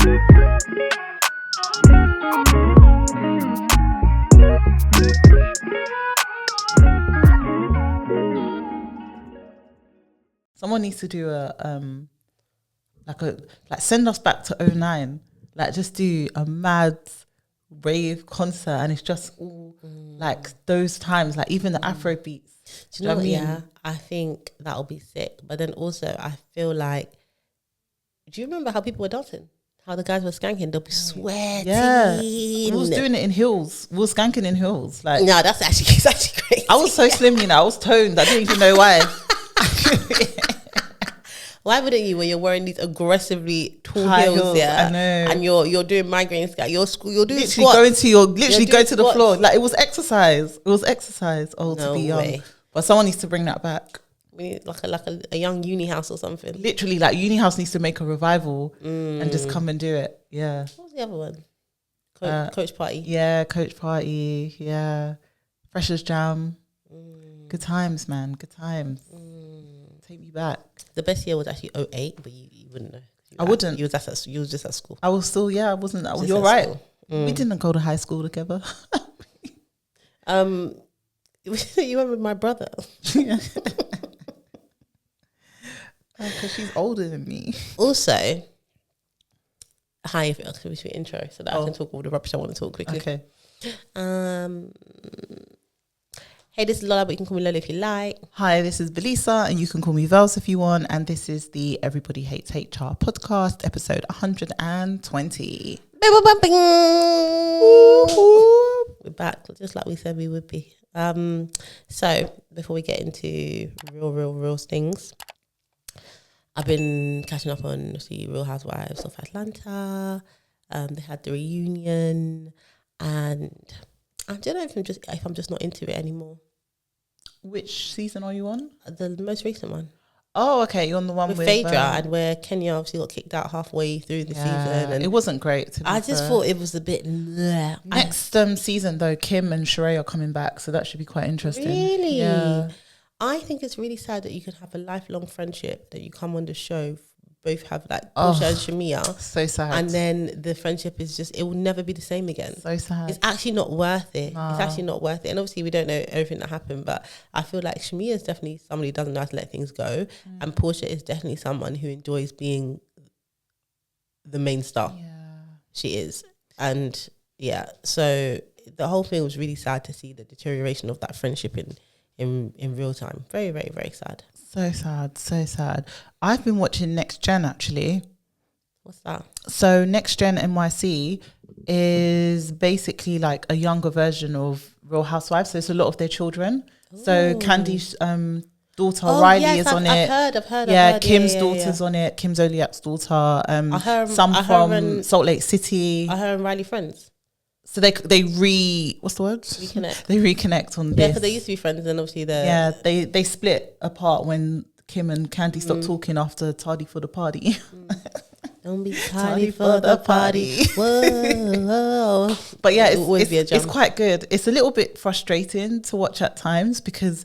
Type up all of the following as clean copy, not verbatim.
Someone needs to do send us back to '09, like just do a mad rave concert, and it's just all like those times, like even the Afro beats. Do you know what? Yeah, I think that'll be sick. But then also, I feel like, do you remember how people were dancing? How the guys were skanking? They'll be sweating. Yeah, we was doing it in heels. We was skanking in heels. Like, no, it's actually crazy. I was so slim, you know. I was toned. I didn't even know why. Why wouldn't you when you're wearing these aggressively tall High heels, yeah? I know. And you're doing migraine scat. You're doing literally squats. going to your literally You're go doing to the squats. floor. Like it was exercise. It was exercise. Oh, No to be young. way. But someone needs to bring that back. We need like a young uni house or something. Literally, like Uni House needs to make a revival and just come and do it. Yeah. What was the other one? Coach party. Yeah, coach party. Yeah. Freshers jam. Good times, man. Good times. Take me back. The best year was actually 08, but you wouldn't know. I wouldn't. You was just at school. I was still, I wasn't. Just You're at right. school. We didn't go to high school together. You went with my brother. Because she's older than me. Also, hi, if it was your intro, so that I can talk all the rubbish I want to talk quickly. Okay. Hey, this is Lola, but you can call me Lola if you like. Hi, this is Velisa, and you can call me Velisa if you want. And this is the Everybody Hates HR podcast, episode 120. We're back, just like we said we would be. So before we get into real things, I've been catching up on the Real Housewives of Atlanta. They had the reunion, and I don't know if I'm just not into it anymore. Which season are you on? The most recent one. Oh, okay. You're on the one with with Phaedra, and where Kenya obviously got kicked out halfway through the season. And it wasn't great. I just thought it was a bit. Next season though, Kim and Sheree are coming back, so that should be quite interesting. Really? Yeah. I think it's really sad that you can have a lifelong friendship, that you come on the show, both have like Portia and Shamia. So sad. And then the friendship is just, it will never be the same again. So sad. It's actually not worth it. No. It's actually not worth it. And obviously we don't know everything that happened, but I feel like Shamia is definitely somebody who doesn't know how to let things go. And Portia is definitely someone who enjoys being the main star. Yeah. She is. And yeah, so the whole thing was really sad to see the deterioration of that friendship in real time. Very, very, very sad. So sad, so sad. I've been watching Next Gen actually. What's that? So Next Gen NYC is basically like a younger version of Real Housewives. So it's a lot of their children. Ooh. So Candy's daughter Riley is on it. I've heard. Yeah, Kim's daughter's on it. Kim Zoliak's daughter. Some from Salt Lake City. Are her and Riley friends? So what's the word? Reconnect. They reconnect on this. Yeah, because they used to be friends, and obviously they split apart when Kim and Candy stopped talking after Tardy for the Party. Don't be tardy for the party. Whoa. But yeah, it's quite good. It's a little bit frustrating to watch at times because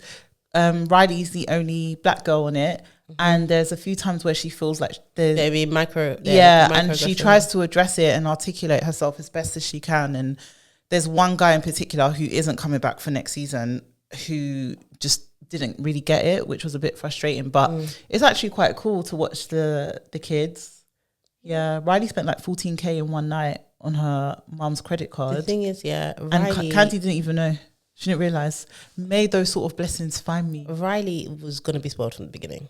Riley's the only black girl on it. And there's a few times where she feels like there's and she tries to address it and articulate herself as best as she can. And there's one guy in particular who isn't coming back for next season who just didn't really get it, which was a bit frustrating. But it's actually quite cool to watch the kids. Yeah, Riley spent like 14K in one night on her mum's credit card. The thing is, Riley, and Candy didn't even know. She didn't realise. May those sort of blessings find me. Riley was going to be spoiled from the beginning.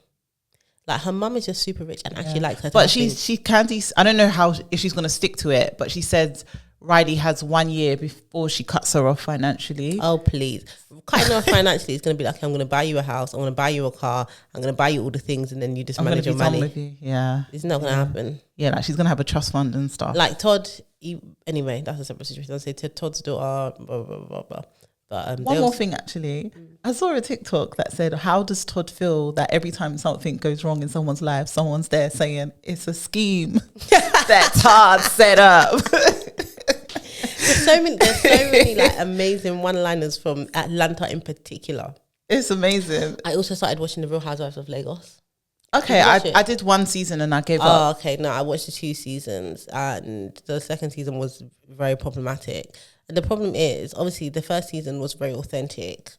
Like, her mum is just super rich and actually likes her. But Candy's, I don't know if she's going to stick to it, but she said Riley has 1 year before she cuts her off financially. Oh, please. Cutting her off financially is going to be like, I'm going to buy you a house, I'm going to buy you a car, I'm going to buy you all the things, and then you just manage your money. With you. Yeah. It's not going to happen. Yeah, like she's going to have a trust fund and stuff. Like Todd, anyway, that's a separate situation. I'll say Todd's daughter, blah, blah, blah, blah. But one more thing, actually. I saw a TikTok that said, how does Todd feel that every time something goes wrong in someone's life, someone's there saying it's a scheme that Todd set up? There's so many like amazing one-liners from Atlanta in particular. It's amazing. I also started watching The Real Housewives of Lagos. Okay, I did one season and I gave up. Oh, okay. No, I watched the 2 seasons and the second season was very problematic. And the problem is, obviously, the first season was very authentic,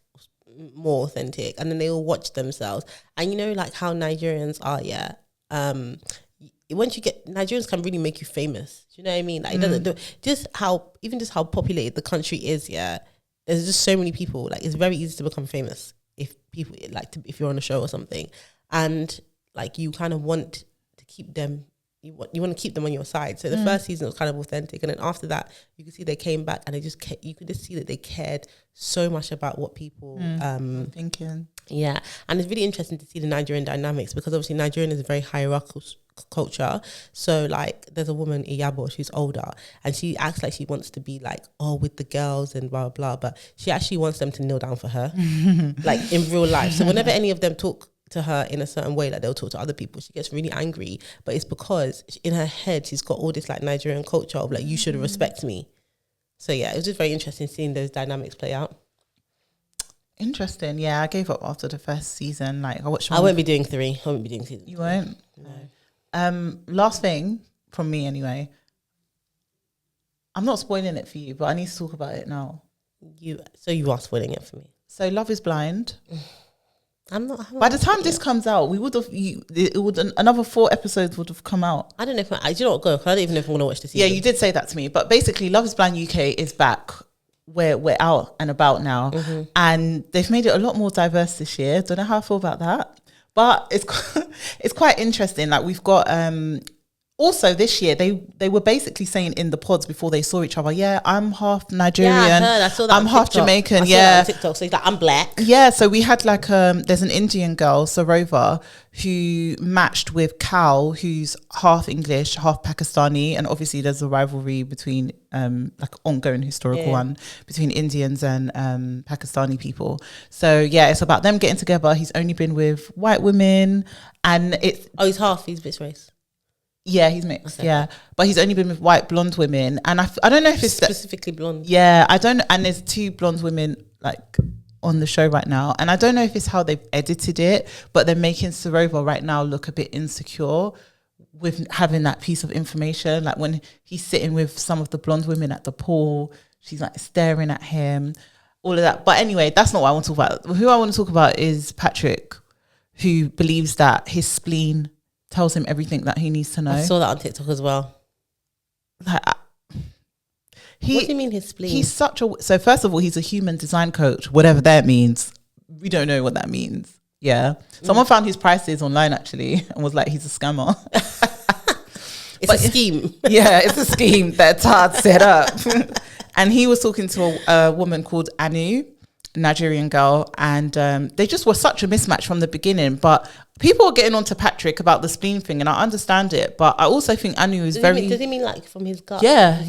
more authentic, and then they all watched themselves. And you know, like how Nigerians are, yeah. Once you get Nigerians can really make you famous. Do you know what I mean? Like it doesn't do just how populated the country is. Yeah, there's just so many people. Like it's very easy to become famous if people if you're on a show or something, and like you kind of want to keep them. You want to keep them on your side. So the first season was kind of authentic, and then after that, you could see they came back and you could just see that they cared so much about what people thinking. Yeah, and it's really interesting to see the Nigerian dynamics because obviously Nigerian is a very hierarchical culture. So like there's a woman, Iyabo, she's older and she acts like she wants to be like, oh, with the girls and blah, blah, but she actually wants them to kneel down for her, like in real life. So whenever any of them talk to her in a certain way, like they'll talk to other people, she gets really angry, but it's because in her head, she's got all this like Nigerian culture of like, you should respect me. So yeah, it was just very interesting seeing those dynamics play out. Interesting. Yeah, I gave up after the first season. Like I watched. I won't be doing 3. I won't be doing season. You won't? No. Last thing from me anyway. I'm not spoiling it for you, but I need to talk about it now. You are spoiling it for me. So Love is Blind. I'm not. By the time this comes out, we would have. Another 4 episodes would have come out. I don't know if I do not go. Cause I don't even know if I'm going to watch this season. Yeah, you did say that to me. But basically, Love is Blind UK is back. We're out and about now, and they've made it a lot more diverse this year. Don't know how I feel about that, but it's quite interesting. Like we've got also this year they were basically saying in the pods before they saw each other, yeah, I'm half Nigerian, I saw that I'm half Jamaican, I saw that on TikTok. So he's like, I'm black. Yeah, so we had like there's an Indian girl, Sarova, who matched with Cal, who's half English, half Pakistani, and obviously there's a rivalry between like ongoing historical one between Indians and Pakistani people. So yeah, it's about them getting together. He's only been with white women, and he's mixed race. Yeah, he's mixed. Okay. Yeah, but he's only been with white blonde women, and I don't know if it's specifically blonde. Yeah, I don't. And there's 2 blonde women like on the show right now, and I don't know if it's how they've edited it, but they're making Sarova right now look a bit insecure with having that piece of information. Like when he's sitting with some of the blonde women at the pool, she's like staring at him, all of that. But anyway, that's not what I want to talk about. Who I want to talk about is Patrick, who believes that his spleen tells him everything that he needs to know. I saw that on TikTok as well. Like, what do you mean his spleen? He's so first of all, he's a human design coach, whatever that means. We don't know what that means. Yeah. Someone found his prices online actually and was like, he's a scammer. It's a scheme. Yeah, it's a scheme that Todd set up. And he was talking to a woman called Anu, Nigerian girl, and they just were such a mismatch from the beginning. But people are getting on to Patrick about the spleen thing, and I understand it, but I also think Anu is does he mean like from his gut? Yeah.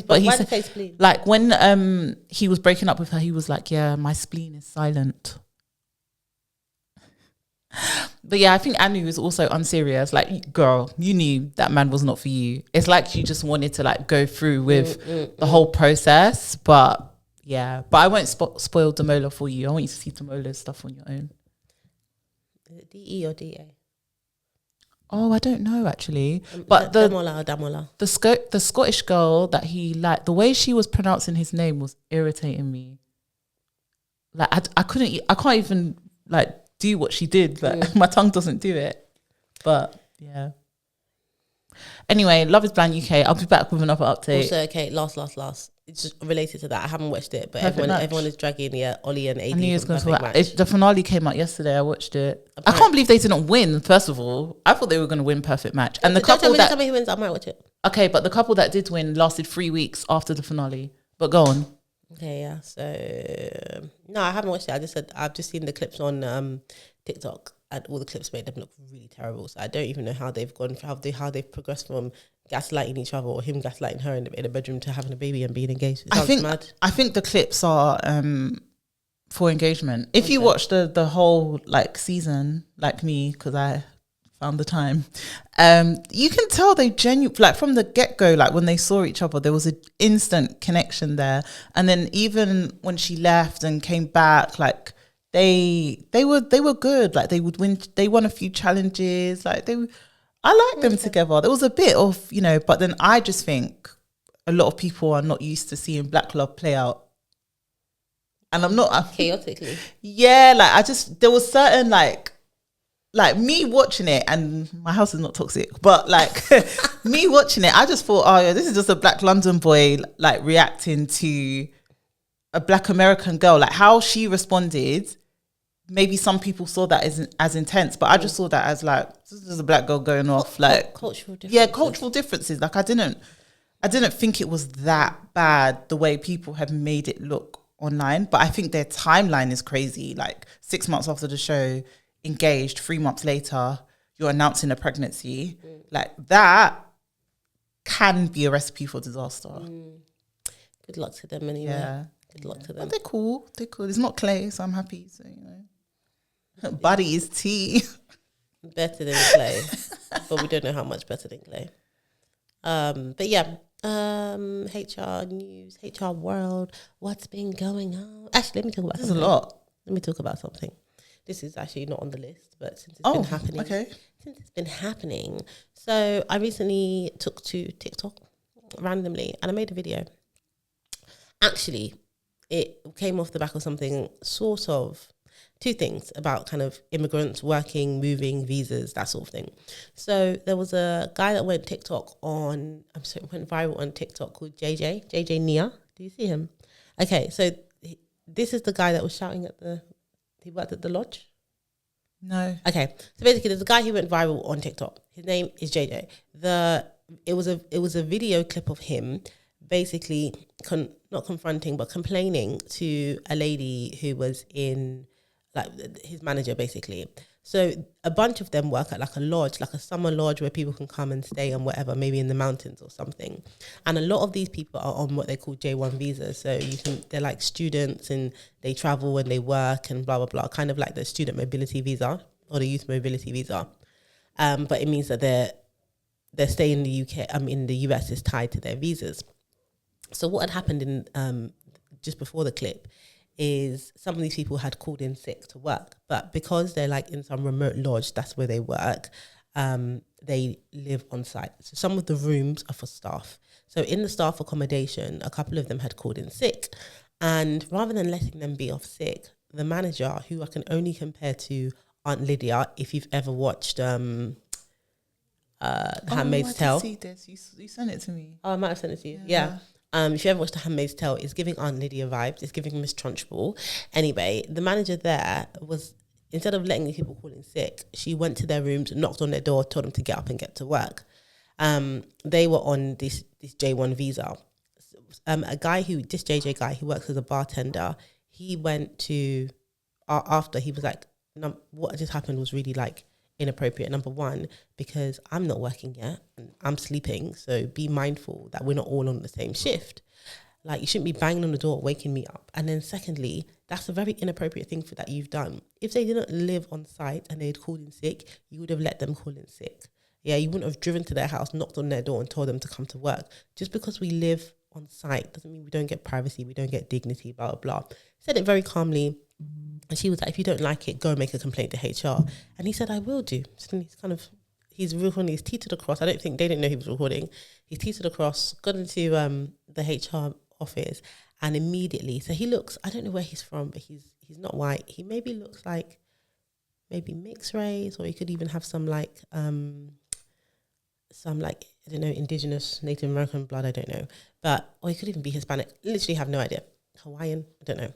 But he said spleen? Like when he was breaking up with her, he was like, yeah, my spleen is silent. But yeah, I think Anu is also unserious. Like, girl, you knew that man was not for you. It's like you just wanted to like go through with the whole process, but yeah, but I won't spoil Damola for you. I want you to see Damola's stuff on your own. Is it DE or DA? Oh, I don't know actually. But Damola. The Scottish girl that he liked, the way she was pronouncing his name was irritating me. Like I can't even like do what she did. Like my tongue doesn't do it. But yeah. Anyway, Love is Blind UK. I'll be back with another update. Also, okay, last. It's just related to that. I haven't watched it, but everyone is dragging Ollie and AD. I knew it was going to the finale came out yesterday. I watched it. I can't believe they didn't win. First of all, I thought they were going to win Perfect Match. And the couple that tell me who wins, I might watch it. Okay, but the couple that did win lasted 3 weeks after the finale. But go on. Okay, yeah. So no, I haven't watched it. I've just seen the clips on TikTok, and all the clips made them look really terrible. So I don't even know how they've gone, how they've progressed from gaslighting each other or him gaslighting her in a bedroom to having a baby and being engaged. I think the clips are for engagement. If you watch the whole like season, like me, because I found the time, you can tell they genuinely, like from the get-go, like when they saw each other, there was an instant connection there. And then even when she left and came back, like they were good. Like they would win. They won a few challenges. Like I liked them together. There was a bit of, but then I just think a lot of people are not used to seeing black love play out. And I'm not chaotically. Yeah, like there was certain like me watching it, and my house is not toxic, but like me watching it, I just thought, oh yeah, this is just a black London boy like reacting to a black American girl. Like how she responded, maybe some people saw that as intense, but I just saw that as like, this is a black girl going off, like cultural differences. Yeah, cultural differences. Like I didn't think it was that bad the way people have made it look online, but I think their timeline is crazy. Like 6 months after the show, engaged, 3 months later, you're announcing a pregnancy. Like that can be a recipe for disaster. Good luck to them anyway. Yeah. Good luck to them. But they're cool. It's not Clay, so I'm happy. So, Buddy is tea. Better than Clay. But we don't know how much better than Clay. But yeah, HR news, HR world, what's been going on? Actually, let me talk about something. There's a lot. Let me talk about something. This is actually not on the list, but since it's been happening. Okay. Since it's been happening. So I recently took to TikTok randomly and I made a video. Actually, it came off the back of something sort of, two things about kind of immigrants working, moving, visas, that sort of thing. So there was a guy that went viral on TikTok called JJ Nia. Do you see him? Okay, so this is the guy that was shouting he worked at the lodge? No. Okay, so basically there's a guy who went viral on TikTok. His name is JJ. It was a video clip of him basically not confronting but complaining to a lady who was in, like, his manager basically. So a bunch of them work at like a lodge, like a summer lodge where people can come and stay and whatever, maybe in the mountains or something. And a lot of these people are on what they call J1 visas. So they're like students and they travel and they work and blah, blah, blah, kind of like the student mobility visa or the youth mobility visa. But it means that their stay in the in the US is tied to their visas. So what had happened in just before the clip is some of these people had called in sick to work, but because they're like in some remote lodge, that's where they work, they live on site. So some of the rooms are for staff. So in the staff accommodation, a couple of them had called in sick, and rather than letting them be off sick, the manager, who I can only compare to Aunt Lydia, if you've ever watched The Handmaid's Tale. I did see this. You sent it to me. Oh, I might have sent it to you. Yeah. If you ever watched The Handmaid's Tale, it's giving Aunt Lydia vibes. It's giving Miss Trunchbull. Anyway, the manager there was, instead of letting these people call in sick, she went to their rooms, knocked on their door, told them to get up and get to work. They were on this J1 visa. This JJ guy who works as a bartender, he went to, after he was like, what just happened was really like inappropriate. Number one, because I'm not working yet and I'm sleeping, so be mindful that we're not all on the same shift. Like, you shouldn't be banging on the door waking me up. And then secondly, that's a very inappropriate thing that you've done. If they didn't live on site and they'd called in sick, you would have let them call in sick. Yeah, you wouldn't have driven to their house, knocked on their door and told them to come to work. Just because we live on site doesn't mean we don't get privacy, we don't get dignity, blah, blah, blah. Said it very calmly. And she was like, if you don't like it, go and make a complaint to HR. And he said, I will do. So then he's recording, he's teetered across. I don't think they didn't know he was recording. He's teetered across, got into the HR office, and immediately, so he looks, I don't know where he's from, but he's not white. He maybe looks like maybe mixed race, or he could even have some like, I don't know, indigenous Native American blood, I don't know. Or he could even be Hispanic. Literally have no idea. Hawaiian, I don't know.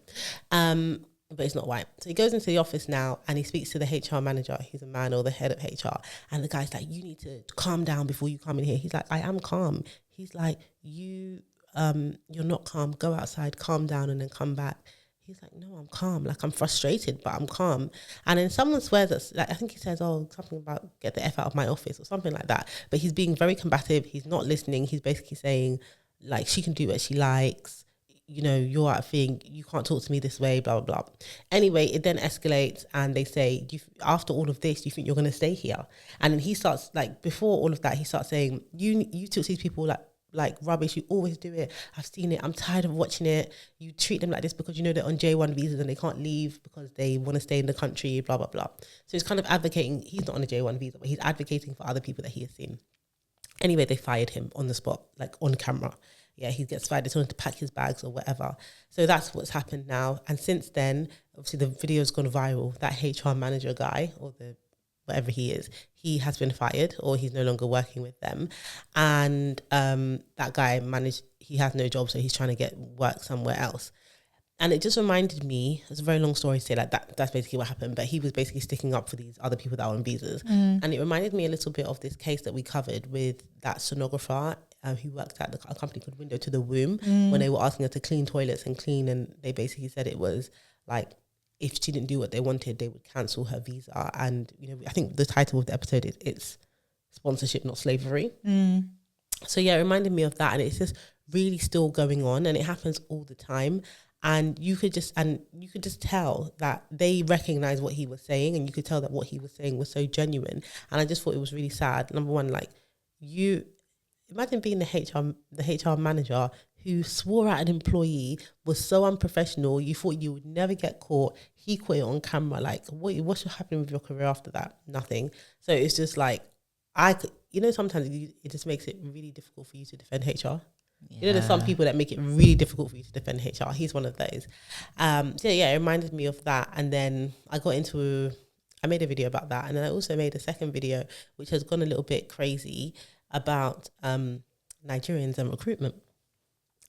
But he's not white. So he goes into the office now and he speaks to the HR manager. He's a man, or the head of HR. And the guy's like, you need to calm down before you come in here. He's like, I am calm. He's like, you're not calm. Go outside, calm down, and then come back. He's like, no, I'm calm. Like, I'm frustrated, but I'm calm. And then someone swears that, like, I think he says, oh, something about get the F out of my office or something like that. But he's being very combative. He's not listening. He's basically saying, like, she can do what she likes. You know, you're out of thing, you can't talk to me this way, blah, blah, blah. Anyway, it then escalates and they say, after all of this, you think you're going to stay here? And then he starts, like, before all of that, he starts saying, you took these people, like, like rubbish. You always do it. I've seen it. I'm tired of watching it. You treat them like this because you know they're on J1 visas and they can't leave because they want to stay in the country, blah, blah, blah. So he's kind of advocating, he's not on a J1 visa, but he's advocating for other people that he has seen. Anyway, they fired him on the spot, like on camera. Yeah, he gets fired. They told him to pack his bags or whatever. So that's what's happened now. And since then, obviously the video's gone viral. That HR manager guy, or the whatever he is, he has been fired, or he's no longer working with them. And that guy he has no job, so he's trying to get work somewhere else. And it just reminded me, it's a very long story to say, like that's basically what happened, but he was basically sticking up for these other people that were on visas. And it reminded me a little bit of this case that we covered with that sonographer who worked at a company called Window to the Womb, when they were asking her to clean toilets and they basically said it was like, if she didn't do what they wanted, they would cancel her visa. And, you know, I think the title of the episode is It's Sponsorship, Not Slavery. So yeah, it reminded me of that. And it's just really still going on, and it happens all the time. And you could just tell that they recognize what he was saying, and you could tell that what he was saying was so genuine. And I just thought it was really sad. Number one, like, you imagine being the HR manager who swore at an employee, was so unprofessional. You thought you would never get caught. He caught it on camera. Like, what's happening with your career after that? Nothing. So it's just like, sometimes it just makes it really difficult for you to defend HR. Yeah. You know, there's some people that make it really difficult for you to defend HR. He's one of those. So yeah, it reminded me of that. And then I made a video about that. And then I also made a second video, which has gone a little bit crazy, about Nigerians and recruitment.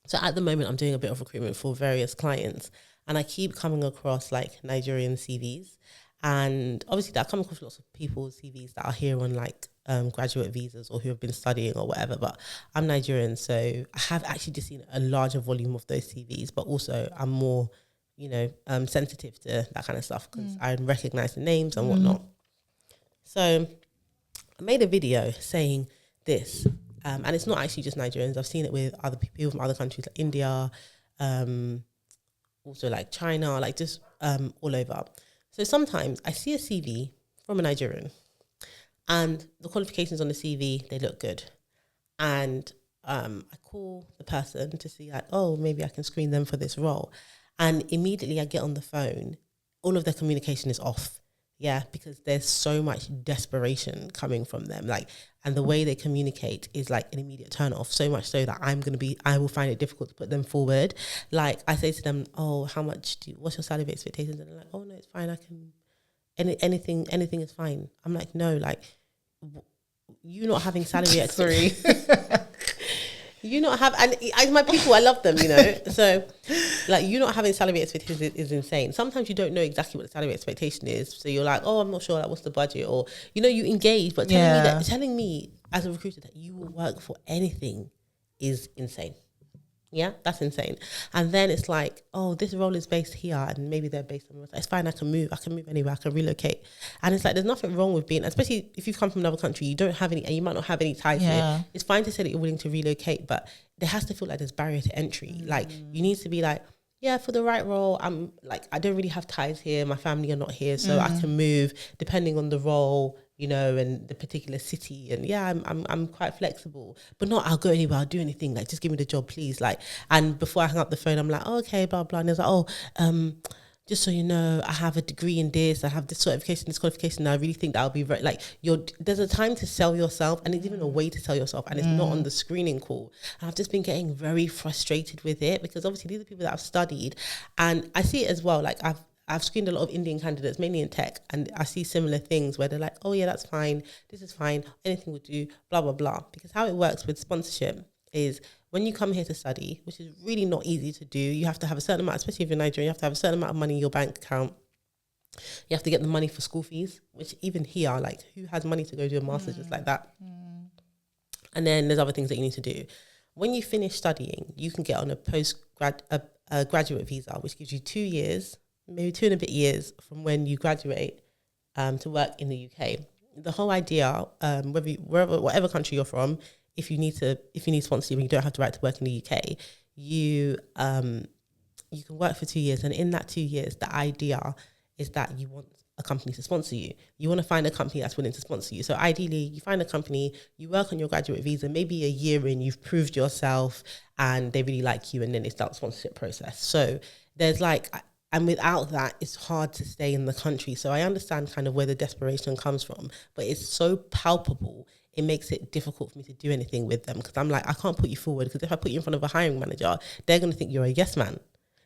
So at the moment, I'm doing a bit of recruitment for various clients, and I keep coming across like Nigerian CVs. And obviously I come across lots of people's CVs that are here on like graduate visas or who have been studying or whatever, but I'm Nigerian, so I have actually just seen a larger volume of those CVs, but also I'm more, sensitive to that kind of stuff because I recognize the names and whatnot. So I made a video saying this, and it's not actually just Nigerians. I've seen it with other people from other countries like India, also like China, like just all over. So sometimes I see a CV from a Nigerian and the qualifications on the CV, they look good. And I call the person to see like, oh, maybe I can screen them for this role. And immediately I get on the phone, all of their communication is off. Yeah, because there's so much desperation coming from them. Like, and the way they communicate is like an immediate turn off, so much so that I will find it difficult to put them forward. Like, I say to them, oh, what's your salary expectations? And they're like, oh no, it's fine. I can, anything is fine. I'm like, no, like, you not having salary expectations. You not have, and as my people, I love them, So, like, you not having salary expectations is insane. Sometimes you don't know exactly what the salary expectation is, so you're like, oh, I'm not sure, like, what's the budget, or you engage, but telling me as a recruiter that you will work for anything is insane. Yeah, that's insane. And then it's like, oh, this role is based here and maybe they're based somewhere else. It's fine, I can move anywhere, I can relocate. And it's like, there's nothing wrong with being, especially if you've come from another country, you don't have any, and you might not have any ties here. It's fine to say that you're willing to relocate, but there has to feel like there's barrier to entry. Like, you need to be like, yeah, for the right role, I'm like, I don't really have ties here. My family are not here, so I can move depending on the role, and the particular city. And yeah, I'm quite flexible, but not I'll go anywhere, I'll do anything. Like, just give me the job, please. Like, and before I hang up the phone, I'm like, oh, okay, blah, blah. And it's like, oh, just so you know, I have a degree in this, I have this certification, this qualification. And I really think that'll be very, like, there's a time to sell yourself, and it's even a way to sell yourself, and it's not on the screening call. And I've just been getting very frustrated with it, because obviously these are people that I've studied, and I see it as well. Like, I've screened a lot of Indian candidates, mainly in tech, and I see similar things where they're like, oh yeah, that's fine, this is fine, anything will do, blah, blah, blah. Because how it works with sponsorship is, when you come here to study, which is really not easy to do, you have to have a certain amount, especially if you're Nigerian, you have to have a certain amount of money in your bank account. You have to get the money for school fees, which even here, like, who has money to go do a master's just like that? And then there's other things that you need to do. When you finish studying, you can get on a graduate visa, which gives you 2 years, maybe 2 and a bit years from when you graduate to work in the UK. The whole idea, whatever country you're from, if you need sponsorship and you don't have the right to work in the UK, you can work for 2 years. And in that 2 years, the idea is that you want a company to sponsor you. You want to find a company that's willing to sponsor you. So ideally, you find a company, you work on your graduate visa, maybe a year in, you've proved yourself and they really like you, and then they start the sponsorship process. So there's like, and without that, it's hard to stay in the country. So I understand kind of where the desperation comes from, but it's so palpable. It makes it difficult for me to do anything with them because I'm like, I can't put you forward because if I put you in front of a hiring manager, they're going to think you're a yes man.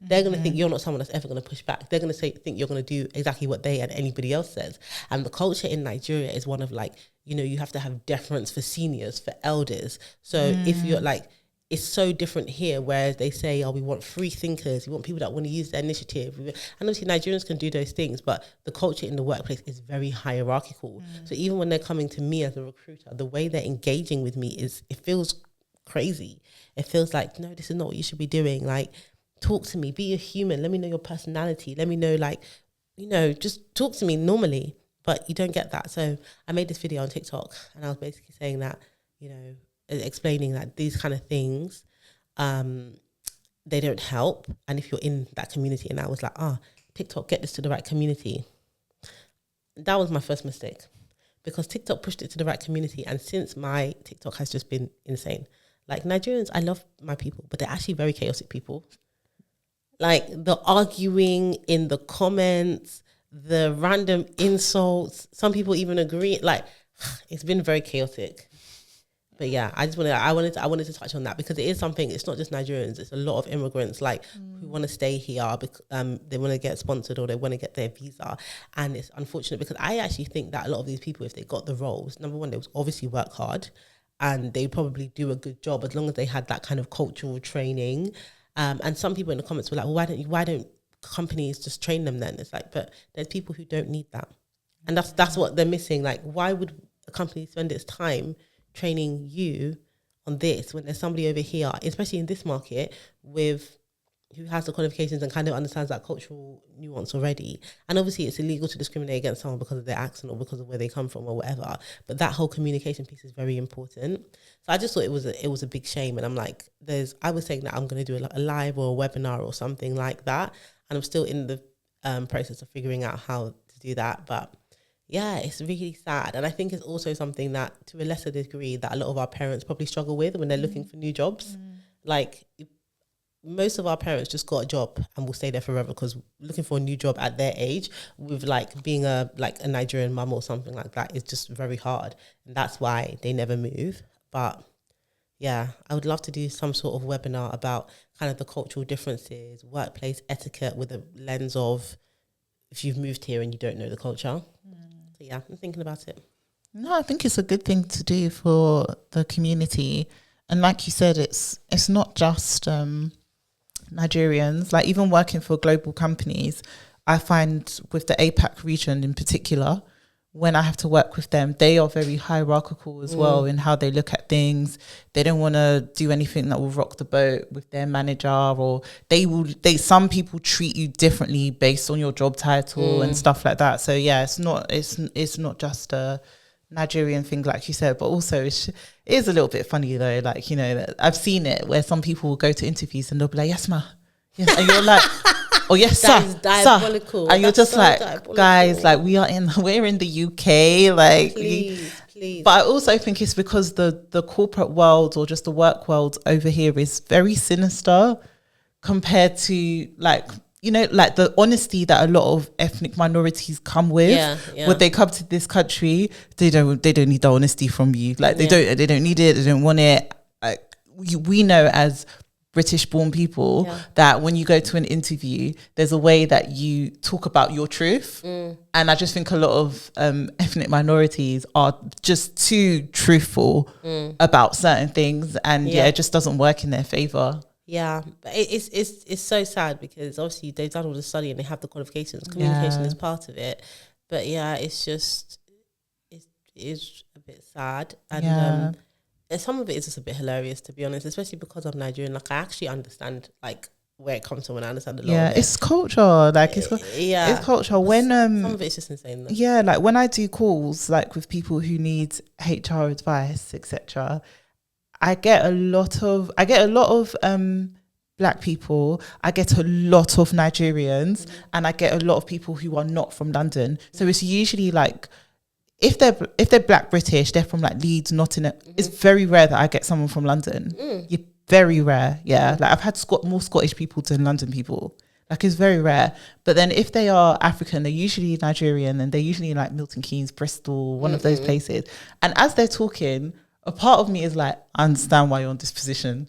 They're going to think you're not someone that's ever going to push back. They're going to think you're going to do exactly what they and anybody else says. And the culture in Nigeria is one of like, you know, you have to have deference for seniors, for elders. So if you're like, it's so different here, whereas they say, oh, we want free thinkers. We want people that want to use their initiative. And obviously Nigerians can do those things, but the culture in the workplace is very hierarchical. So even when they're coming to me as a recruiter, the way they're engaging with me it feels crazy. It feels like, no, this is not what you should be doing. Like, talk to me, be a human. Let me know your personality. Let me know, like, you know, just talk to me normally. But you don't get that. So I made this video on TikTok and I was basically saying that, you know, explaining that these kind of things, they don't help. And if you're in that community, and I was like, TikTok, get this to the right community. That was my first mistake because TikTok pushed it to the right community. And since my TikTok has just been insane. Like Nigerians, I love my people, but they're actually very chaotic people. Like the arguing in the comments, the random insults, some people even agree, like it's been very chaotic. But yeah, I wanted to touch on that because it is something, it's not just Nigerians, it's a lot of immigrants like who want to stay here because they want to get sponsored or they want to get their visa. And it's unfortunate because I actually think that a lot of these people, if they got the roles, number one, they would obviously work hard and they probably do a good job as long as they had that kind of cultural training. And some people in the comments were like, well, why don't companies just train them then? It's like, but there's people who don't need that. And that's what they're missing. Like, why would a company spend its time training you on this when there's somebody over here, especially in this market, who has the qualifications and kind of understands that cultural nuance already. And obviously it's illegal to discriminate against someone because of their accent or because of where they come from or whatever. But that whole communication piece is very important. So I just thought it was a big shame. And I'm like, I was saying that I'm going to do a live or a webinar or something like that. And I'm still in the process of figuring out how to do that. But yeah, it's really sad. And I think it's also something that to a lesser degree that a lot of our parents probably struggle with when they're looking for new jobs. Like most of our parents just got a job and will stay there forever because looking for a new job at their age with like being a Nigerian mum or something like that is just very hard. And that's why they never move. But yeah, I would love to do some sort of webinar about kind of the cultural differences, workplace etiquette with a lens of if you've moved here and you don't know the culture. So yeah, I'm thinking about it. No, I think it's a good thing to do for the community. And like you said, it's not just Nigerians. Like even working for global companies, I find with the APAC region in particular, when I have to work with them, they are very hierarchical as well in how they look at things. They don't want to do anything that will rock the boat with their manager, or some people treat you differently based on your job title and stuff like that. So yeah, it's not just a Nigerian thing like you said, but also it is a little bit funny though. Like, you know, I've seen it where some people will go to interviews and they'll be like, yes ma, yes, and you're like, oh yes, sir, diabolical. Sir. And you're just so like, diabolical. Guys, like we're in the UK, like please. But I also think it's because the corporate world or just the work world over here is very sinister compared to like, you know, like the honesty that a lot of ethnic minorities come with. Yeah. When they come to this country, they don't need the honesty from you. Like they don't need it, they don't want it. Like we know as British born people that when you go to an interview, there's a way that you talk about your truth. And I just think a lot of ethnic minorities are just too truthful about certain things, and it just doesn't work in their favor. Yeah, but it's so sad because obviously they've done all the study and they have the qualifications. Communication is part of it, but yeah, it is a bit sad, and some of it is just a bit hilarious, to be honest, especially because I'm Nigerian. Like I actually understand like where it comes from and I understand a lot of it. It's culture. Like it's culture. When some of it's just insane though. Yeah, like when I do calls like with people who need HR advice, etc., I get a lot of Black people, I get a lot of Nigerians, and I get a lot of people who are not from London. So it's usually like, if they're Black British, they're from like Leeds, Nottingham. It's very rare that I get someone from London. Very rare. Yeah. Like I've had more Scottish people than London people. Like it's very rare. But then if they are African, they're usually Nigerian, and they're usually like Milton Keynes, Bristol, one of those places. And as they're talking, a part of me is like, I understand why you're in this position.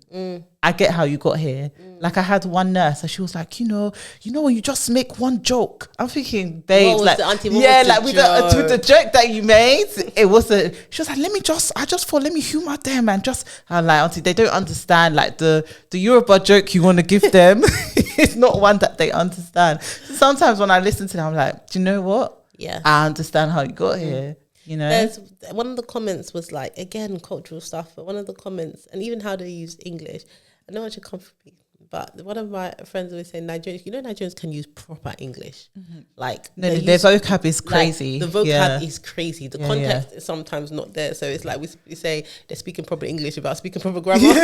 I get how you got here. Like I had one nurse, and she was like, you know, when you just make one joke. I'm thinking, babes, like, with the joke that you made, she was like, let me humor them, and I'm like, auntie, they don't understand like the Yoruba joke you want to give them. It's not one that they understand. So sometimes when I listen to them, I'm like, do you know what? Yeah, I understand how you got here. You know, there's one of the comments was like, again, cultural stuff, but one of the comments, and even how they use English, I know it should come from me, but one of my friends always say, Nigerians can use proper English. Like their vocab is crazy. Like, the vocab is crazy. The context is sometimes not there. So it's like we say they're speaking proper English without speaking proper grammar.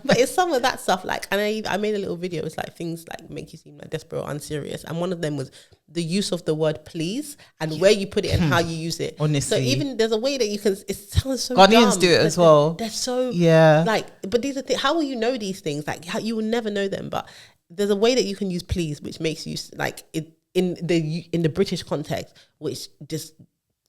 But it's some of that stuff. Like, and I made a little video. It's like things like make you seem like desperate or unserious. And one of them was the use of the word please and where you put it and how you use it. Honestly. So even there's a way that you can, it sounds so Ghanaians dumb, do it as well. They're so, like, but these are things, how will you know these things? Like, how you will never know them. But there's a way that you can use please, which makes you, like, in the British context, which just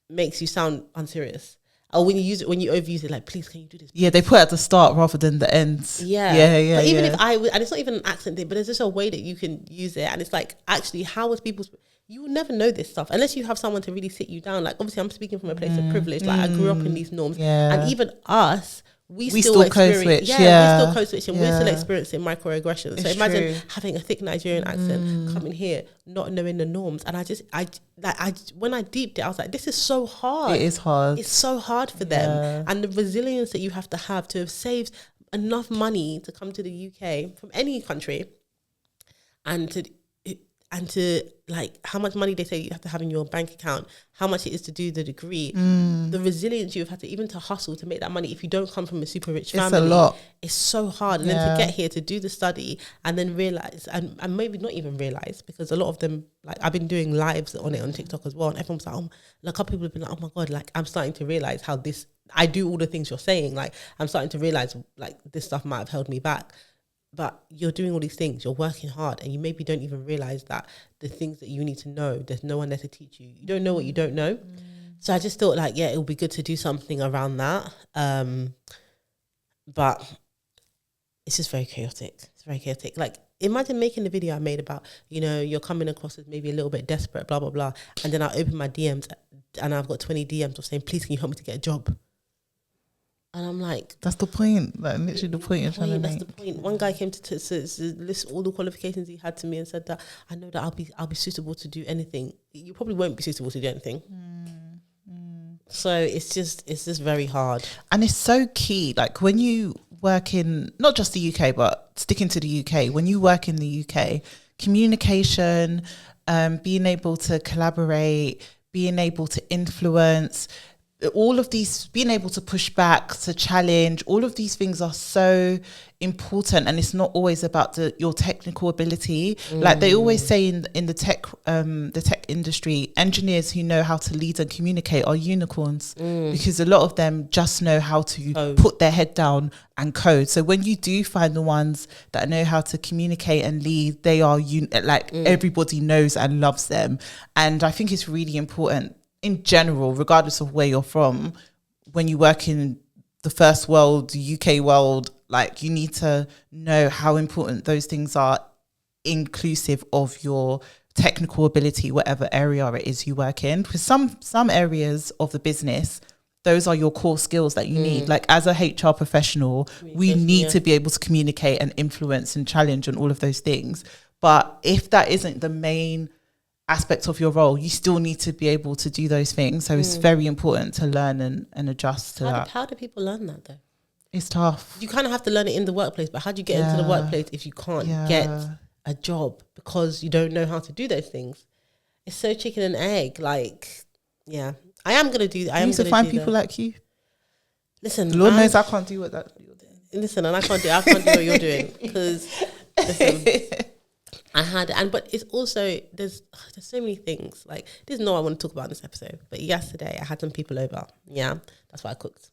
makes you sound unserious. Or when you use it, when you overuse it, like, please, can you do this? Yeah, they put it at the start rather than the end. Yeah. But even if and it's not even an accent thing, but there's just a way that you can use it. And it's like, actually, how is people, you will never know this stuff unless you have someone to really sit you down. Like, obviously, I'm speaking from a place of privilege. Like, I grew up in these norms. And even us, we still code switch. Yeah, we still code switch, and we're still experiencing microaggressions. So imagine having a thick Nigerian accent coming here, not knowing the norms. And when I deeped it, I was like, this is so hard. It is hard. It's so hard for them. And the resilience that you have to have saved enough money to come to the UK from any country, and to like how much money they say you have to have in your bank account, how much it is to do the degree, the resilience you've had to even to hustle to make that money if you don't come from a super rich family. It's a lot. It's so hard. And then to get here to do the study and then realize, and maybe not even realize, because a lot of them, like I've been doing lives on it on TikTok as well, and everyone's like, like a couple people have been like, oh my God, like I'm starting to realize how I do all the things you're saying. Like I'm starting to realize like this stuff might have held me back. But you're doing all these things, you're working hard, and you maybe don't even realize that the things that you need to know, there's no one there to teach you. You don't know what you don't know. So I just thought like, it would be good to do something around that. But it's just very chaotic. It's very chaotic. Like imagine making the video I made about, you're coming across as maybe a little bit desperate, blah, blah, blah. And then I open my DMs and I've got 20 DMs of saying, please, can you help me to get a job? And I'm like, that's the point. Like literally the point you're trying to make. That's the point. One guy came to list all the qualifications he had to me and said that I know that I'll be suitable to do anything. You probably won't be suitable to do anything. So it's just very hard. And it's so key. Like when you work in not just the UK, but sticking to the UK, when you work in the UK, communication, being able to collaborate, being able to influence, all of these, being able to push back, to challenge, all of these things are so important. And it's not always about your technical ability. Like they always say in the tech industry, engineers who know how to lead and communicate are unicorns, because a lot of them just know how to put their head down and code. So when you do find the ones that know how to communicate and lead, they are everybody knows and loves them. And I think it's really important in general, regardless of where you're from, when you work in the first world, UK world, like you need to know how important those things are, inclusive of your technical ability, whatever area it is you work in. Because some areas of the business, those are your core skills that you need. Like as a HR professional, we need to be able to communicate and influence and challenge and all of those things. But if that isn't the main aspect of your role, you still need to be able to do those things. So it's very important to learn and adjust to that. How do people learn that though? It's tough. You kind of have to learn it in the workplace, but how do you get into the workplace if you can't get a job because you don't know how to do those things? It's so chicken and egg. Like, I am going to do that. I am going to find people like you. Listen, Lord knows I can't do what that you're doing. Listen, and I can't do what you're doing because but it's also there's so many things. Like, this is not what I want to talk about in this episode. But yesterday I had some people over. Yeah, that's why I cooked.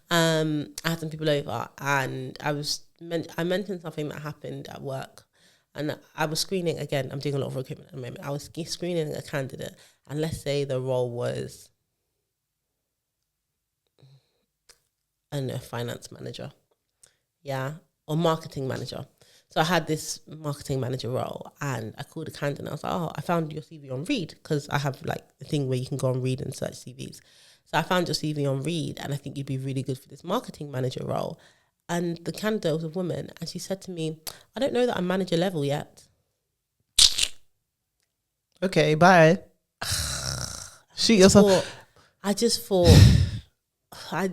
I had some people over, and I mentioned something that happened at work, and I was screening again. I'm doing a lot of recruitment at the moment. I was screening a candidate, and let's say the role was, I don't know, finance manager, yeah, or marketing manager. So I had this marketing manager role, and I called a candidate and I was like, oh, I found your CV on Reed, because I have like a thing where you can go on Reed and search CVs. So I found your CV on Reed, and I think you'd be really good for this marketing manager role. And the candidate was a woman, and she said to me, I don't know that I'm manager level yet. Okay, bye. Shoot yourself. I just thought...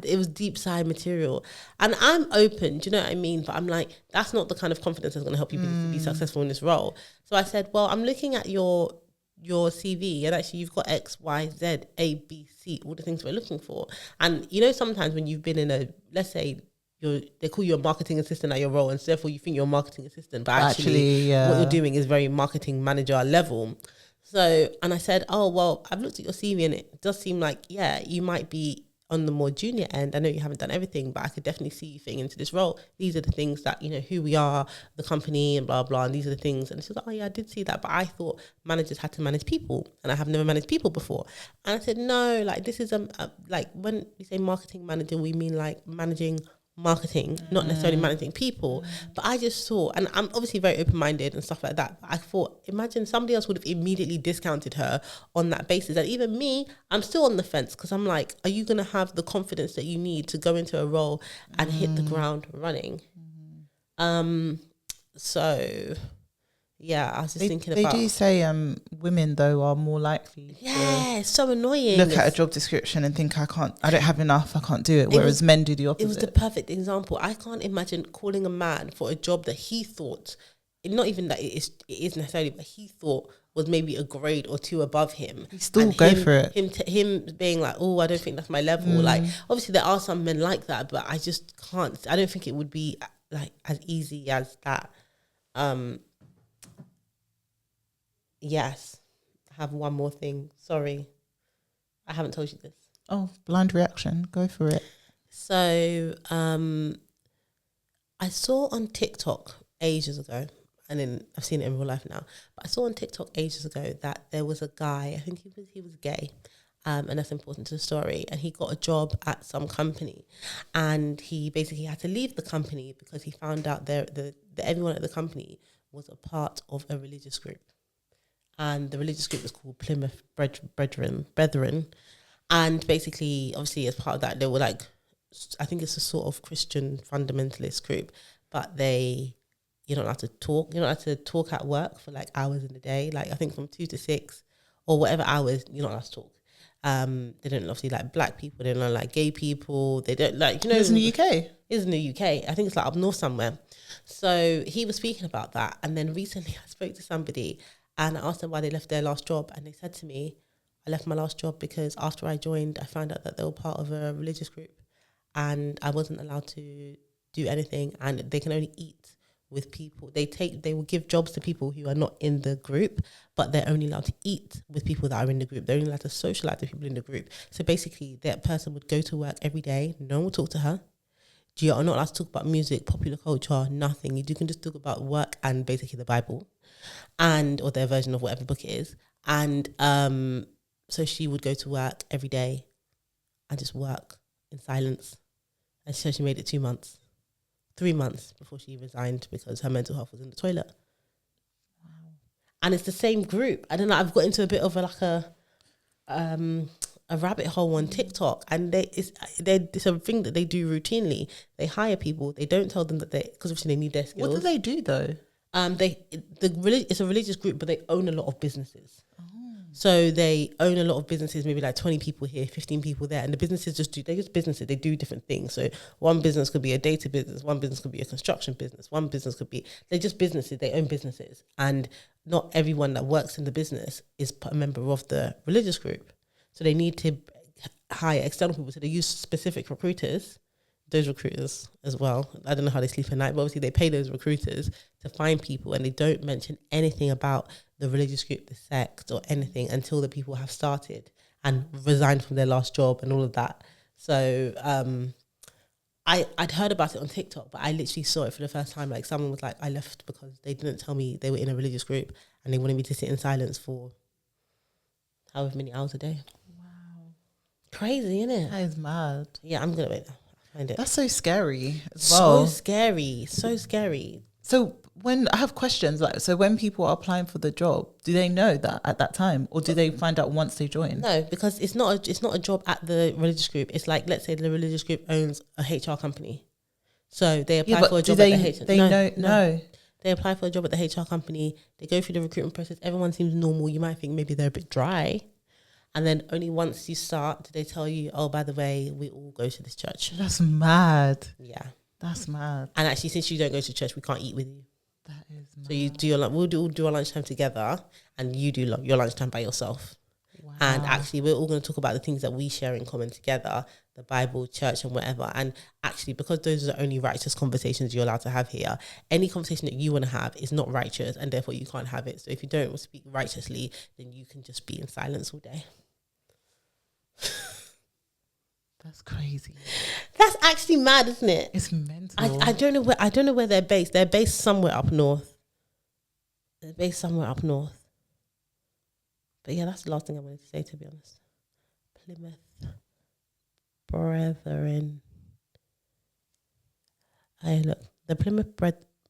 it was deep side material, and I'm open, do you know what I mean? But I'm like, that's not the kind of confidence that's going to help you be successful in this role. So I said, well, I'm looking at your CV, and actually you've got X, Y, Z, A, B, C, all the things we're looking for. And you know, sometimes when you've been in a, let's say they call you a marketing assistant at your role, and so therefore you think you're a marketing assistant, but actually what you're doing is very marketing manager level. So, and I said, oh, well, I've looked at your CV, and it does seem like, yeah, you might be on the more junior end. I know you haven't done everything, but I could definitely see you fitting into this role. These are the things that, you know, who we are, the company, and blah, blah, and these are the things. And she was like, oh yeah, I did see that, but I thought managers had to manage people, and I have never managed people before. And I said, no, like, this is like, when we say marketing manager, we mean like managing marketing, not necessarily managing people. But I just saw, and I'm obviously very open-minded and stuff like that, but I thought, imagine somebody else would have immediately discounted her on that basis. And even me, I'm still on the fence, because I'm like, are you going to have the confidence that you need to go into a role and hit the ground running? So yeah, I was just thinking about... They do say women, though, are more likely it's so annoying. Look at a job description and think, I don't have enough, I can't do it. Whereas men do the opposite. It was the perfect example. I can't imagine calling a man for a job that he thought, not even that it is necessarily, but he thought was maybe a grade or two above him. He still go for it. Him being like, oh, I don't think that's my level. Like, obviously there are some men like that, but I just can't. I don't think it would be like as easy as that. Yes, I have one more thing. Sorry, I haven't told you this. Oh, blind reaction. Go for it. So, I saw on TikTok ages ago, and then I've seen it in real life now, but I saw on TikTok ages ago that there was a guy, I think he was gay, and that's important to the story, and he got a job at some company, and he basically had to leave the company because he found out that everyone at the company was a part of a religious group. And the religious group was called Plymouth Brethren. And basically, obviously, as part of that, they were like, I think it's a sort of Christian fundamentalist group, but you're not allowed to talk. You're not allowed to talk at work for like hours in the day. Like, I think from 2 to 6 or whatever hours, you're not allowed to talk. They don't obviously like black people. They don't like gay people. They don't like, you know. It's in the UK. It's in the UK. I think it's like up north somewhere. So he was speaking about that. And then recently I spoke to somebody, and I asked them why they left their last job. And they said to me, I left my last job because after I joined, I found out that they were part of a religious group, and I wasn't allowed to do anything, and they can only eat with people. They will give jobs to people who are not in the group, but they're only allowed to eat with people that are in the group. They're only allowed to socialize with people in the group. So basically, that person would go to work every day. No one will talk to her. You are not allowed to talk about music, popular culture, nothing. You can just talk about work and basically the Bible, or their version of whatever book it is. And so she would go to work every day and just work in silence. And so she made it 2 months, 3 months before she resigned because her mental health was in the toilet. Wow. And it's the same group. I don't know, I've got into a bit of a rabbit hole on TikTok, and it's a thing that they do routinely. They hire people. They don't tell them that because obviously they need their skills. What do they do though? It's a religious group, but they own a lot of businesses. Oh. So they own a lot of businesses, maybe like 20 people here, 15 people there, and the businesses they're just businesses. They do different things. So one business could be a data business, one business could be a construction business, one business could be, they're just businesses. They own businesses, and not everyone that works in the business is a member of the religious group. So they need to hire external people. So they use specific recruiters those recruiters as well. I don't know how they sleep at night, but obviously they pay those recruiters to find people, and they don't mention anything about the religious group, the sect, or anything until the people have started and resigned from their last job and all of that. So I'd heard about it on TikTok, but I literally saw it for the first time. Like, someone was like, I left because they didn't tell me they were in a religious group, and they wanted me to sit in silence for however many hours a day. Wow. Crazy, isn't it? That is mad. Yeah, I'm going to wait. Find it. That's so scary as well. So scary. So scary. So when I have questions, like, so when people are applying for the job, do they know that at that time, or do they find out once they join? No, because it's not a job at the religious group. It's like, let's say the religious group owns a HR company, so they apply for a job at the HR. No. They apply for a job at the HR company. They go through the recruitment process. Everyone seems normal. You might think maybe they're a bit dry, and then only once you start do they tell you, oh, by the way, we all go to this church. That's mad. Yeah, that's mad. And actually, since you don't go to church, we can't eat with you. That is mad. So you do we'll do our lunchtime together, and you do your lunchtime by yourself. Wow. And actually, we're all going to talk about the things that we share in common together, the Bible, church, and whatever. And actually, because those are the only righteous conversations you're allowed to have here, any conversation that you want to have is not righteous, and therefore you can't have it. So if you don't speak righteously, then you can just be in silence all day. That's crazy. That's actually mad, isn't it? It's mental. I don't know where they're based. They're based somewhere up north. But yeah, that's the last thing I wanted to say, to be honest. Plymouth Brethren. Hey, look, the Plymouth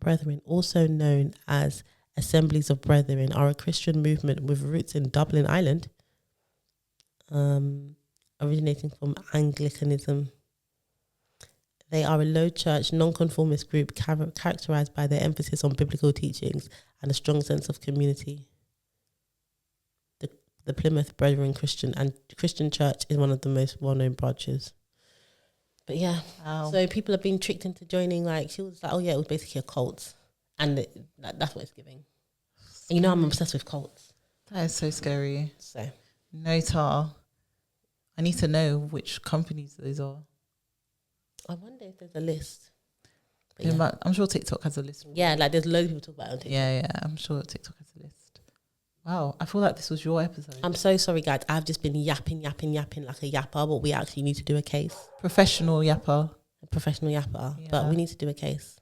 Brethren, also known as Assemblies of Brethren, are a Christian movement with roots in Dublin, Ireland. Originating from Anglicanism. They are a low church, non-conformist group characterized by their emphasis on biblical teachings and a strong sense of community. The Plymouth Brethren Christian Church is one of the most well-known branches. But yeah, wow. So people are being tricked into joining. Like, she was like, oh yeah, it was basically a cult, and that's what it's giving. And you know, I'm obsessed with cults. That is so scary. So, no tar. I need to know which companies those are. I wonder if there's a list. Yeah. I'm sure TikTok has a list. Yeah, like there's loads of people talk about it on TikTok. Yeah, I'm sure TikTok has a list. Wow, I feel like this was your episode. I'm so sorry, guys. I've just been yapping like a yapper, but we actually need to do a case. Professional yapper. Yeah. But we need to do a case.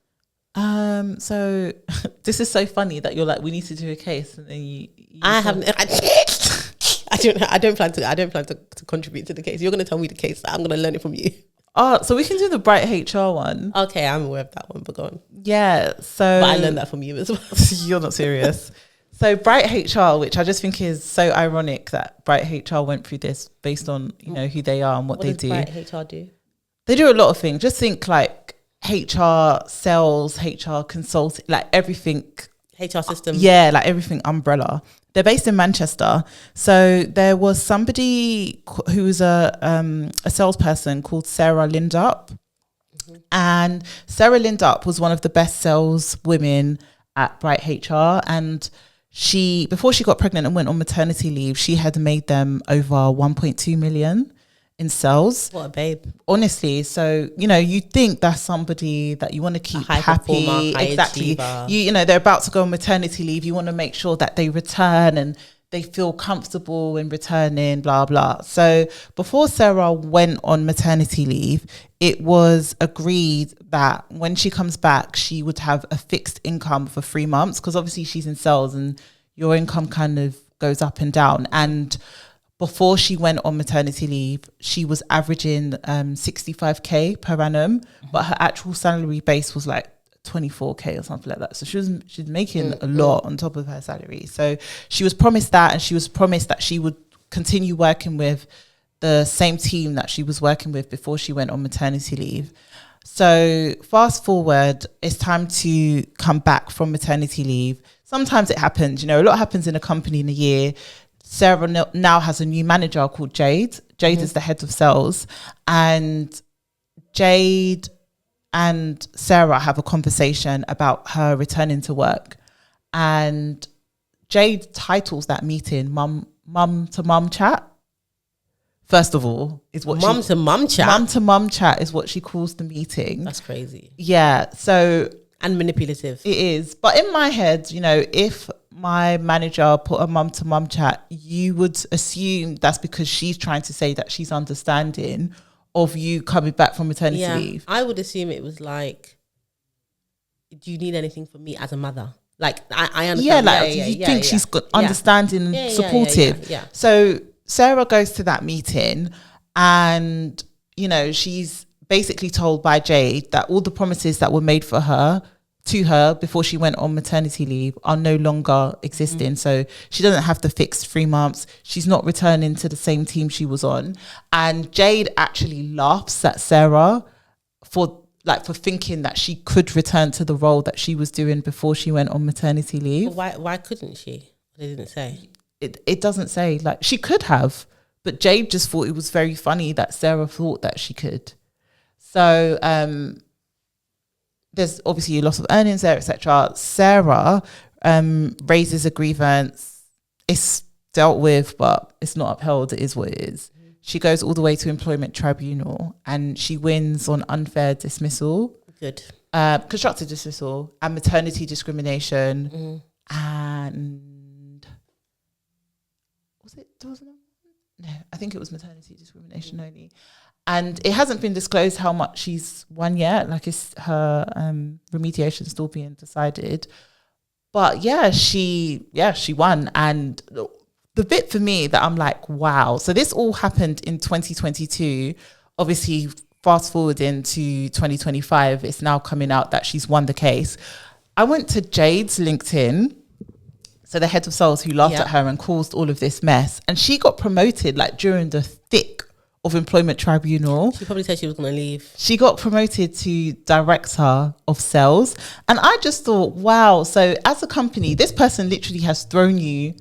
So this is so funny that you're like, we need to do a case, and then you I don't plan to contribute to the case. You're going to tell me the case. I'm going to learn it from you. Oh, so we can do the Bright HR one. Okay, I'm aware of that one, but go on. Yeah, so... But I learned that from you as well. You're not serious. So Bright HR, which I just think is so ironic that Bright HR went through this based on, you know, who they are and what they do. What does Bright HR do? They do a lot of things. Just think like HR sales, HR consulting, like everything. HR system. Yeah, like everything umbrella. They're based in Manchester. So there was somebody who was a salesperson called Sarah Lindup. Mm-hmm. And Sarah Lindup was one of the best sales women at Bright HR. And before she got pregnant and went on maternity leave, she had made them over 1.2 million in sales. What a babe. Honestly. So, you know, you think that's somebody that you want to keep happy. Performer, exactly. You know, they're about to go on maternity leave. You want to make sure that they return and they feel comfortable in returning, blah, blah. So before Sarah went on maternity leave, it was agreed that when she comes back, she would have a fixed income for 3 months, because obviously she's in sales and your income kind of goes up and down. And before she went on maternity leave, she was averaging 65k per annum, but her actual salary base was like 24k or something like that. So she's making a lot on top of her salary. So she was promised that, and she was promised that she would continue working with the same team that she was working with before she went on maternity leave. So fast forward, it's time to come back from maternity leave. Sometimes it happens, you know, a lot happens in a company in a year. Sarah now has a new manager called Jade. Jade is the head of sales, and Jade and Sarah have a conversation about her returning to work, and Jade titles that meeting mum to mum chat. First of all, is what mum to mum chat. Mum to mum chat is what she calls the meeting. That's crazy. Yeah. So and manipulative. It is. But in my head, you know, if my manager put a mum to mum chat, you would assume that's because she's trying to say that she's understanding of you coming back from maternity leave. I would assume it was like, do you need anything from me as a mother? Like, I understand. You think she's got understanding and supportive. Yeah. So Sarah goes to that meeting and, you know, she's basically told by Jade that all the promises that were made to her before she went on maternity leave are no longer existing. So she doesn't have the fixed 3 months. She's not returning to the same team she was on. And Jade actually laughs at Sarah for thinking that she could return to the role that she was doing before she went on maternity leave. Why couldn't she? They didn't say. It doesn't say. Like, she could have, but Jade just thought it was very funny that Sarah thought that she could. So there's obviously a loss of earnings there, etc. Sarah raises a grievance. It's dealt with, but it's not upheld. It is what it is. She goes all the way to employment tribunal and she wins on unfair dismissal. Good. Constructive dismissal and maternity discrimination. And no, I think it was maternity discrimination only. And it hasn't been disclosed how much she's won yet. Like, it's her remediation still being decided. But she won. And the bit for me that I'm like, wow. So this all happened in 2022. Obviously, fast forward into 2025, it's now coming out that she's won the case. I went to Jade's LinkedIn, so the head of sales, who laughed at her and caused all of this mess. And she got promoted like during the thick of employment tribunal. She probably said she was going to leave. She got promoted to director of sales. And I just thought, wow. So as a company, this person literally has thrown you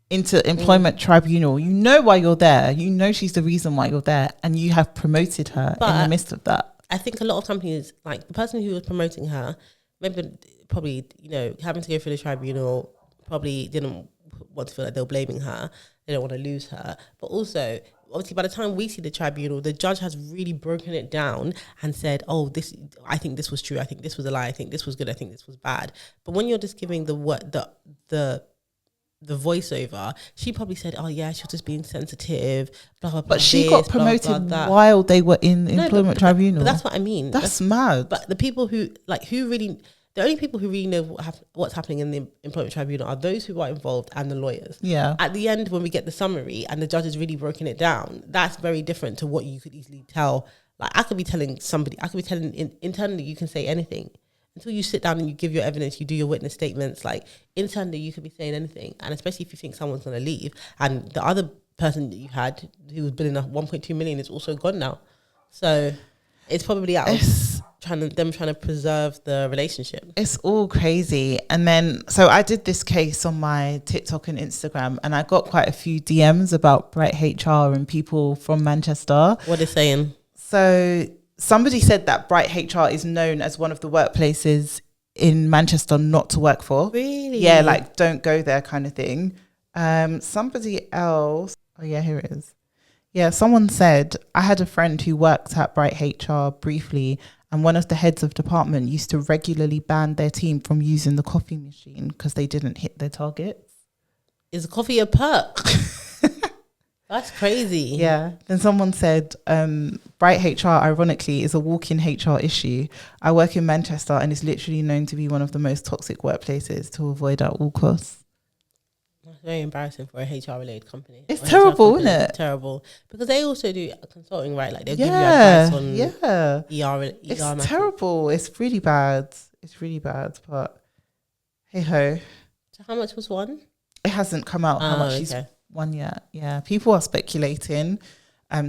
into employment tribunal. You know why you're there. You know she's the reason why you're there. And you have promoted her in the midst of that. I think a lot of companies, like the person who was promoting her, probably, you know, having to go through the tribunal, probably didn't want to feel like they were blaming her. They don't want to lose her. But also, obviously, by the time we see the tribunal, the judge has really broken it down and said, oh, I think this was true. I think this was a lie. I think this was good. I think this was bad. But when you're just giving the voiceover, she probably said, oh yeah, she was just being sensitive, blah, blah, blah. But she got promoted while they were in employment tribunal. But that's what I mean. That's mad. But the people the only people who really know what's happening in the employment tribunal are those who are involved and the lawyers. Yeah. At the end, when we get the summary and the judge has really broken it down, that's very different to what you could easily tell. Like, I could be telling internally, you can say anything. Until you sit down and you give your evidence, you do your witness statements, like internally you could be saying anything. And especially if you think someone's going to leave and the other person that you had who was billing 1.2 million is also gone now. So it's probably out of trying to preserve the relationship. It's all crazy. And then, so I did this case on my TikTok and Instagram and I got quite a few DMs about Bright HR and people from Manchester. What they're saying? So somebody said that Bright HR is known as one of the workplaces in Manchester not to work for. Really? Yeah, like don't go there kind of thing. Somebody else, oh yeah, here it is. Yeah, someone said, I had a friend who worked at Bright HR briefly and one of the heads of department used to regularly ban their team from using the coffee machine because they didn't hit their targets. Is coffee a perk? That's crazy. Yeah. Then someone said, Bright HR, ironically, is a walk-in HR issue. I work in Manchester and is literally known to be one of the most toxic workplaces to avoid at all costs. That's very embarrassing for a HR-related company. It's terrible, isn't it? It's terrible. Because they also do consulting, right? Like they'll give you advice on ER It's matters. terrible. It's really bad. It's really bad. But hey-ho. So how much was one? It hasn't come out how much she's won yet. Yeah. People are speculating,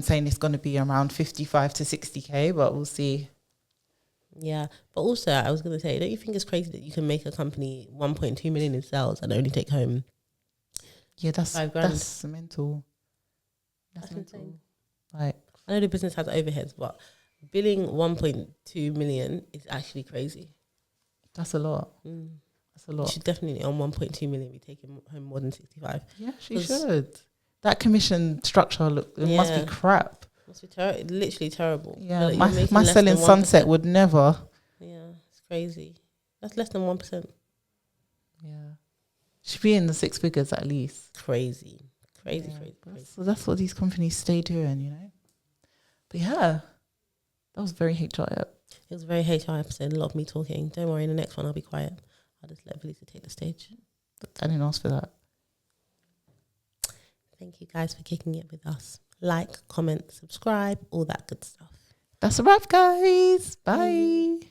saying it's going to be around 55 to 60K, but we'll see. Yeah. But also, I was going to say, don't you think it's crazy that you can make a company 1.2 million in sales and only take home? Yeah, that's mental. That's mental. Insane. Like, I know the business has overheads, but billing 1.2 million is actually crazy. That's a lot. That's a lot. She should definitely on 1.2 million be taking home more than 65. Yeah, she should. That commission structure must be crap. Must be literally terrible. Yeah, my selling Sunset would never. Yeah, it's crazy. That's less than 1%. Yeah, should be in the 6 figures at least. Crazy. So that's what these companies stay doing, you know. But yeah, that was very HR. It was a very HR episode. A lot of me talking. Don't worry, in the next one I'll be quiet. I'll just let Velisa take the stage. I didn't ask for that. Thank you guys for kicking it with us. Like, comment, subscribe, all that good stuff. That's a wrap, guys. Bye.